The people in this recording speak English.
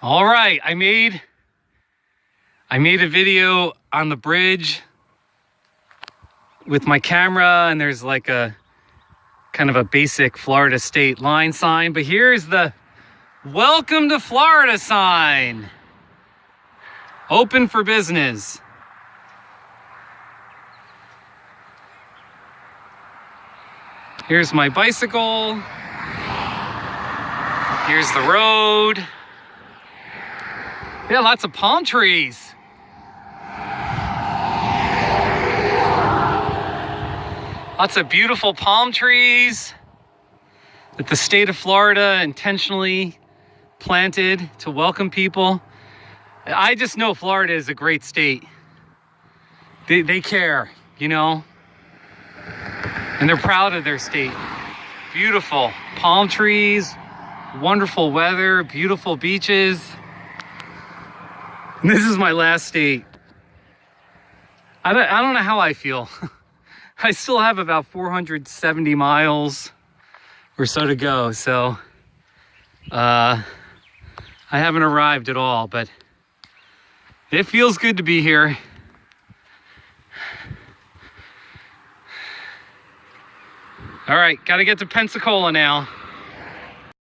All right, I made a video on the bridge with my camera, and there's like a kind of a basic Florida state line sign, but here's the welcome to Florida sign. Open for business. Here's my bicycle. Here's the road. Yeah, lots of palm trees. Lots of beautiful palm trees that the state of Florida intentionally planted to welcome people. I just know Florida is a great state. They care, you know, and they're proud of their state. Beautiful palm trees, wonderful weather, beautiful beaches. And this is my last state. I don't know how I feel. I still have about 470 miles or so to go, so I haven't arrived at all, but it feels good to be here. All right, gotta get to Pensacola now.